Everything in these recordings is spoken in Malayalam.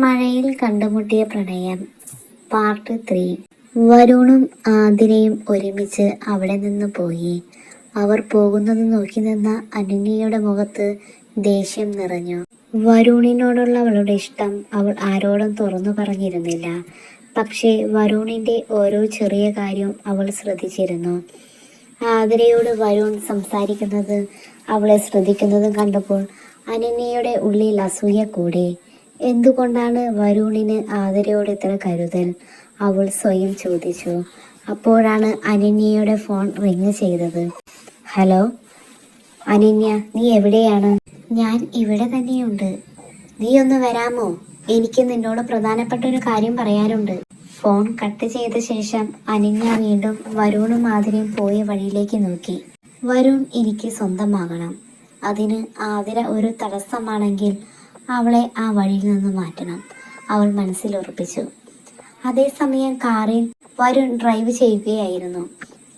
മഴയിൽ കണ്ടുമുട്ടിയ പ്രണയം പാർട്ട് 3. വരുണും ആതിരയും ഒരുമിച്ച് അവിടെ നിന്ന് പോയി. അവർ പോകുന്നത് നോക്കി നിന്ന അനന്യയുടെ മുഖത്ത് ദേഷ്യം നിറഞ്ഞു. വരുണിനോടുള്ള അവളുടെ ഇഷ്ടം അവൾ ആരോടും തുറന്നു പറഞ്ഞിരുന്നില്ല. പക്ഷേ വരുണിന്റെ ഓരോ ചെറിയ കാര്യവും അവൾ ശ്രദ്ധിച്ചിരുന്നു. ആതിരയോട് വരുൺ സംസാരിക്കുന്നത് അവളെ ശ്രദ്ധിക്കുന്നതും കണ്ടപ്പോൾ അനന്യയുടെ ഉള്ളിൽ അസൂയ കൂടി. എന്തുകൊണ്ടാണ് വരുണിന് ആതിരയോട് ഇത്ര കരുതൽ? അവൾ സ്വയം ചോദിച്ചു. അപ്പോഴാണ് അനന്യയുടെ ഫോൺ റിങ് ചെയ്തത്. ഹലോ അനന്യ, നീ എവിടെയാണ്? ഞാൻ ഇവിടെ തന്നെയുണ്ട്. നീ ഒന്ന് വരാമോ? എനിക്ക് നിന്നോട് പ്രധാനപ്പെട്ട ഒരു കാര്യം പറയാനുണ്ട്. ഫോൺ കട്ട് ചെയ്ത ശേഷം അനന്യ വീണ്ടും വരുണും ആതിരയും പോയ വഴിയിലേക്ക് നോക്കി. വരുൺ എനിക്ക് സ്വന്തമാകണം. അതിന് ആതിര ഒരു തടസ്സമാണെങ്കിൽ അവളെ ആ വഴിയിൽ നിന്ന് മാറ്റണം, അവൾ മനസ്സിൽ ഉറപ്പിച്ചു. അതേസമയം കാറിൽ വരുൺ ഡ്രൈവ് ചെയ്യുകയായിരുന്നു.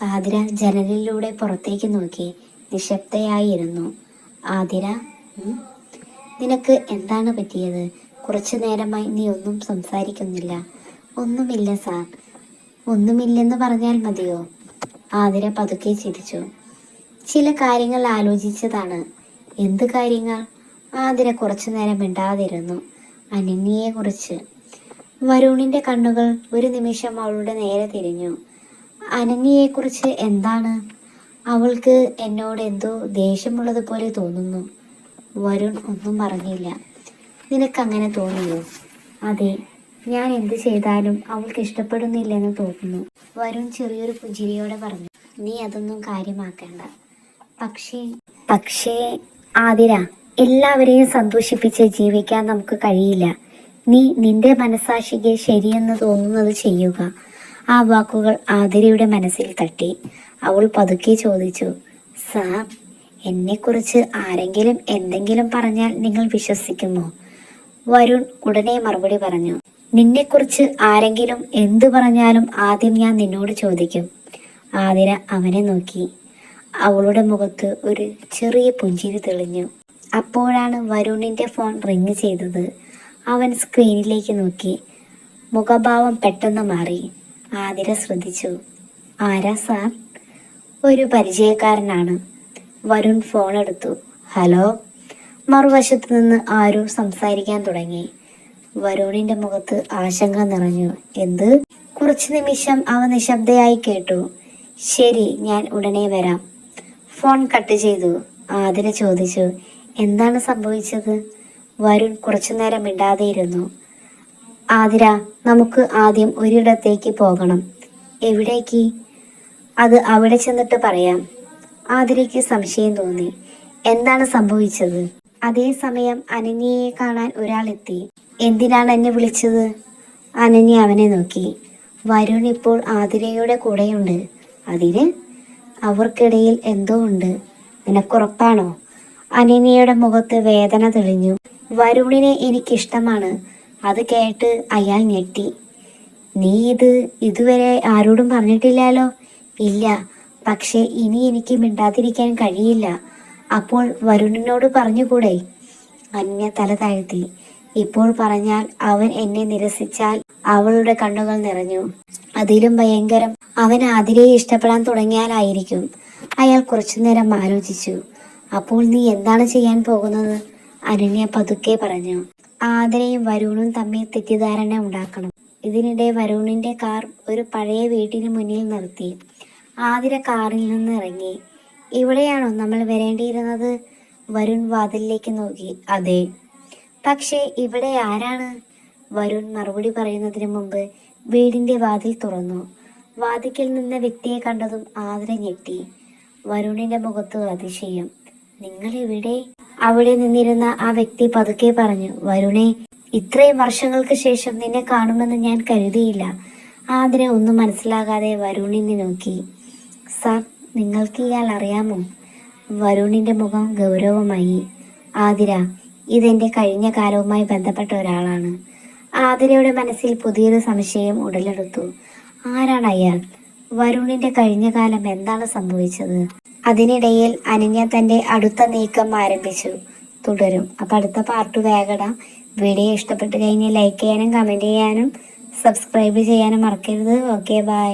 ആതിര ജനലിലൂടെ പുറത്തേക്ക് നോക്കി നിശബ്ദയായിരുന്നു. ആതിര, നിനക്ക് എന്താണ് പറ്റിയത്? കുറച്ചു നേരമായി നീ ഒന്നും സംസാരിക്കുന്നില്ല. ഒന്നുമില്ല സാർ. ഒന്നുമില്ലെന്ന് പറഞ്ഞാൽ മതിയോ? ആതിര പതുക്കെ ചിരിച്ചു. ചില കാര്യങ്ങൾ ആലോചിച്ചതാണ്. എന്ത് കാര്യങ്ങൾ? ആതിര കുറച്ചു നേരം മിണ്ടാതിരുന്നു. അനന്യയെക്കുറിച്ച്. വരുണിന്റെ കണ്ണുകൾ ഒരു നിമിഷം അവളുടെ നേരെ തിരിഞ്ഞു. അനന്യയെക്കുറിച്ച് എന്താണ്? അവൾക്ക് എന്നോട് എന്തോ ദേഷ്യമുള്ളതുപോലെ തോന്നുന്നു. വരുൺ ഒന്നും പറഞ്ഞില്ല. നിനക്കങ്ങനെ തോന്നിയോ? അതെ, ഞാൻ എന്ത് ചെയ്താലും അവൾക്ക് ഇഷ്ടപ്പെടുന്നില്ലെന്ന് തോന്നുന്നു. വരുൺ ചെറിയൊരു പുഞ്ചിരിയോടെ പറഞ്ഞു. നീ അതൊന്നും കാര്യമാക്കണ്ട. പക്ഷേ ആതിര, എല്ലാവരെയും സന്തോഷിപ്പിച്ച് ജീവിക്കാൻ നമുക്ക് കഴിയില്ല. നീ നിന്റെ മനസാക്ഷിക്ക് ശരിയെന്ന് തോന്നുന്നത് ചെയ്യുക. ആ വാക്കുകൾ ആതിരയുടെ മനസ്സിൽ തട്ടി. അവൾ പതുക്കെ ചോദിച്ചു. സാർ, എന്നെക്കുറിച്ച് ആരെങ്കിലും എന്തെങ്കിലും പറഞ്ഞാൽ നിങ്ങൾ വിശ്വസിക്കുമോ? വരുൺ ഉടനെ മറുപടി പറഞ്ഞു. നിന്നെക്കുറിച്ച് ആരെങ്കിലും എന്തു പറഞ്ഞാലും ആദ്യം ഞാൻ നിന്നോട് ചോദിക്കും. ആതിര അവനെ നോക്കി. അവളുടെ മുഖത്ത് ഒരു ചെറിയ പുഞ്ചിരി തെളിഞ്ഞു. അപ്പോഴാണ് വരുണിന്റെ ഫോൺ റിങ് ചെയ്തത്. അവൻ സ്ക്രീനിലേക്ക് നോക്കി. മുഖഭാവം പെട്ടെന്ന് മാറി. ആതിര ശ്രദ്ധിച്ചു. ആരാ സാർ? ഒരു പരിചയക്കാരനാണ്. വരുൺ ഫോൺ എടുത്തു. ഹലോ. മറുവശത്ത് നിന്ന് ആരോ സംസാരിക്കാൻ തുടങ്ങി. വരുണിന്റെ മുഖത്ത് ആശങ്ക നിറഞ്ഞു. എന്ത്? കുറച്ചു നിമിഷം അവ നിശബ്ദയായി കേട്ടു. ശരി, ഞാൻ ഉടനെ വരാം. ഫോൺ കട്ട് ചെയ്തു. ആതിര ചോദിച്ചു. എന്താണ് സംഭവിച്ചത്? വരുൺ കുറച്ചുനേരം മിണ്ടാതെയിരുന്നു. ആതിര, നമുക്ക് ആദ്യം ഒരിടത്തേക്ക് പോകണം. എവിടേക്ക്? അത് അവിടെ ചെന്നിട്ട് പറയാം. ആതിരയ്ക്ക് സംശയം തോന്നി. എന്താണ് സംഭവിച്ചത്? അതേസമയം അനന്യയെ കാണാൻ ഒരാൾ എത്തി. എന്തിനാണ് എന്നെ വിളിച്ചത്? അനന്യ അവനെ നോക്കി. വരുൺ ഇപ്പോൾ ആതിരയുടെ കൂടെയുണ്ട്. അതിന്? അവർക്കിടയിൽ എന്തോ ഉണ്ട്. നിനക്കുറപ്പാണോ? അനന്യയുടെ മുഖത്ത് വേദന തെളിഞ്ഞു. വരുണിനെ എനിക്കിഷ്ടമാണ്. അത് കേട്ട് അയാൾ ഞെട്ടി. നീ ഇതുവരെ ആരോടും പറഞ്ഞിട്ടില്ലല്ലോ? ഇല്ല. പക്ഷെ ഇനി എനിക്ക് മിണ്ടാതിരിക്കാൻ കഴിയില്ല. അപ്പോൾ വരുണിനോട് പറഞ്ഞുകൂടെ? അന്യ തല താഴ്ത്തി. ഇപ്പോൾ പറഞ്ഞാൽ അവൻ എന്നെ നിരസിച്ചാൽ? അവളുടെ കണ്ണുകൾ നിറഞ്ഞു. അതിലും ഭയങ്കരം, അവൻ ആതിരയെ ഇഷ്ടപ്പെടാൻ തുടങ്ങിയാലായിരിക്കും. അയാൾ കുറച്ചുനേരം ആലോചിച്ചു. അപ്പോൾ നീ എന്താണ് ചെയ്യാൻ പോകുന്നത്? അനന്യ പതുക്കെ പറഞ്ഞു. ആതിരയും വരുണും തമ്മിൽ തെറ്റിദ്ധാരണ ഉണ്ടാക്കണം. ഇതിനിടെ വരുണിന്റെ കാർ ഒരു പഴയ വീട്ടിന് മുന്നിൽ നിർത്തി. ആതിര കാറിൽ നിന്ന് ഇറങ്ങി. ഇവിടെയാണോ നമ്മൾ വരേണ്ടിയിരുന്നത്? വരുൺ വാതിലിലേക്ക് നോക്കി. അതെ. പക്ഷേ ഇവിടെ ആരാണ്? വരുൺ മറുപടി പറയുന്നതിന് മുമ്പ് വീടിന്റെ വാതിൽ തുറന്നു. വാതിക്കൽ നിന്ന വ്യക്തിയെ കണ്ടതും ആതിര ഞെട്ടി. വരുണിന്റെ മുഖത്ത് അതിശയം. നിങ്ങൾ ഇവിടെ? അവിടെ നിന്നിരുന്ന ആ വ്യക്തി പതുക്കെ പറഞ്ഞു. വരുണേ, ഇത്രയും വർഷങ്ങൾക്ക് ശേഷം നിന്നെ കാണുമെന്ന് ഞാൻ കരുതിയില്ല. ആതിര ഒന്നും മനസ്സിലാകാതെ വരുണിനെ നോക്കി. സാർ, നിങ്ങൾക്ക് ഇയാൾ അറിയാമോ? വരുണിന്റെ മുഖം ഗൗരവമായി. ആതിര, ഇതെന്റെ കഴിഞ്ഞ കാലവുമായി ബന്ധപ്പെട്ട ഒരാളാണ്. ആതിരയുടെ മനസ്സിൽ പുതിയൊരു സംശയം ഉടലെടുത്തു. ആരാണ് അയാൾ? വരുണിന്റെ കഴിഞ്ഞ കാലം എന്താണ് സംഭവിച്ചത്? അതിനിടയിൽ അനന്യ തന്റെ അടുത്ത നീക്കം ആരംഭിച്ചു. തുടരും. അപ്പൊ അടുത്ത പാർട്ട് വേഗം വീഡിയോ ഇഷ്ടപ്പെട്ട് കഴിഞ്ഞാൽ ലൈക്ക് ചെയ്യാനും കമൻറ്റ് ചെയ്യാനും സബ്സ്ക്രൈബ് ചെയ്യാനും മറക്കരുത്. Okay, by.